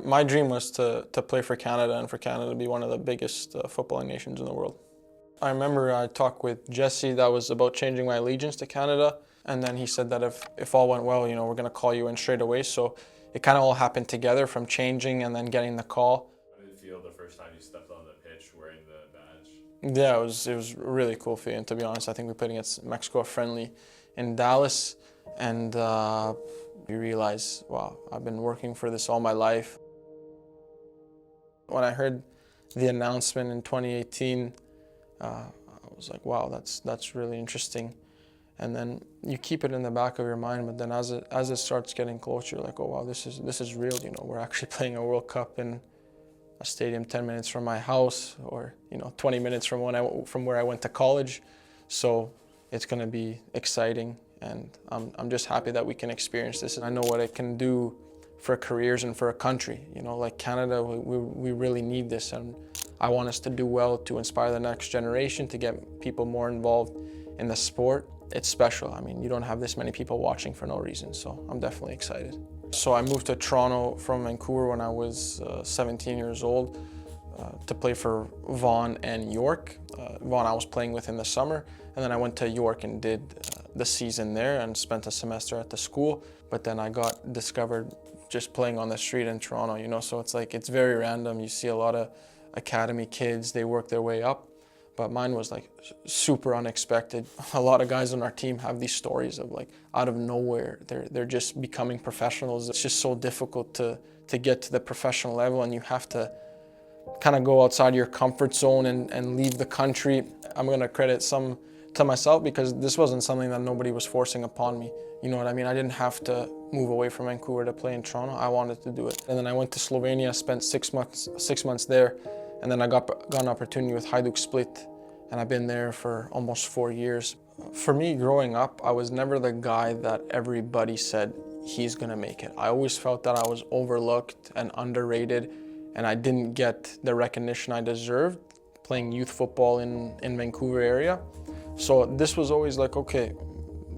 My dream was to play for Canada and for Canada to be one of the biggest footballing nations in the world. I remember I talked with Jesse that was about changing my allegiance to Canada, and then he said that if all went well, we're going to call you in straight away. So it kind of all happened together, from changing and then getting the call. How did it feel the first time you stepped on the pitch wearing the badge? Yeah, it was a really cool feeling, to be honest. I think we played against Mexico, a friendly in Dallas, and you realize, wow, I've been working for this all my life. When I heard the announcement in 2018, I was like, wow, that's really interesting. And then you keep it in the back of your mind, but then as it starts getting closer, you're like, oh wow, this is real. We're actually playing a World Cup in a stadium 10 minutes from my house, or 20 minutes from where I went to college. So it's going to be exciting, and I'm just happy that we can experience this. I know what it can do for careers and for a country. Like Canada, we really need this, and I want us to do well to inspire the next generation, to get people more involved in the sport. It's special. I mean, you don't have this many people watching for no reason, so I'm definitely excited. So I moved to Toronto from Vancouver when I was 17 years old to play for Vaughan and York. Vaughan I was playing with in the summer, and then I went to York and did the season there and spent a semester at the school. But then I got discovered just playing on the street in Toronto, so it's very random. You see a lot of academy kids, they work their way up, but mine was like super unexpected. A lot of guys on our team have these stories of like out of nowhere, they're just becoming professionals. It's just so difficult to get to the professional level, and you have to kind of go outside your comfort zone and leave the country. I'm gonna credit some to myself, because this wasn't something that nobody was forcing upon me. You know what I mean? I didn't have to move away from Vancouver to play in Toronto. I wanted to do it. And then I went to Slovenia, spent 6 months there, and then I got an opportunity with Hajduk Split, and I've been there for almost 4 years. For me, growing up, I was never the guy that everybody said he's gonna make it. I always felt that I was overlooked and underrated, and I didn't get the recognition I deserved playing youth football in Vancouver area. So this was always like, okay,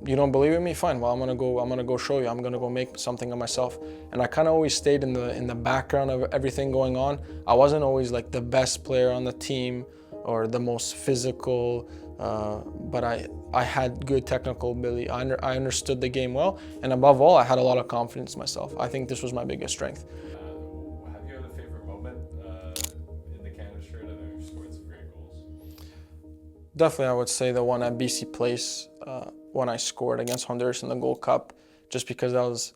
you don't believe in me? Fine. Well, I'm gonna go show you. I'm gonna go make something of myself. And I kind of always stayed in the background of everything going on. I wasn't always like the best player on the team or the most physical, but I had good technical ability. I understood the game well, and above all, I had a lot of confidence in myself. I think this was my biggest strength. Have you had a favorite moment in the Canada shirt? I know you've scored some great goals. Definitely, I would say the one at BC Place when I scored against Honduras in the Gold Cup, just because that was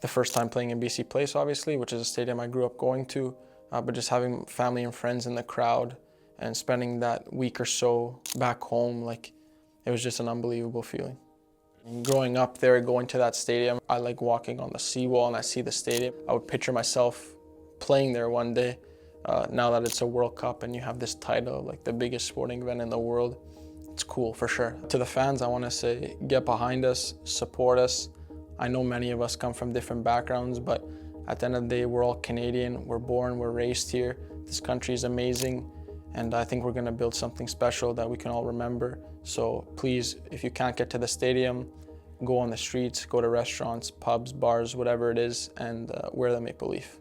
the first time playing in BC Place, obviously, which is a stadium I grew up going to, but just having family and friends in the crowd and spending that week or so back home, like, it was just an unbelievable feeling. And growing up there, going to that stadium, I like walking on the seawall and I see the stadium. I would picture myself playing there one day. Now that it's a World Cup and you have this title, like the biggest sporting event in the world, it's cool for sure. To the fans, I want to say, get behind us, support us. I know many of us come from different backgrounds, but at the end of the day, we're all Canadian. We're born, we're raised here. This country is amazing, and I think we're going to build something special that we can all remember. So please, if you can't get to the stadium, go on the streets, go to restaurants, pubs, bars, whatever it is, and wear the maple leaf.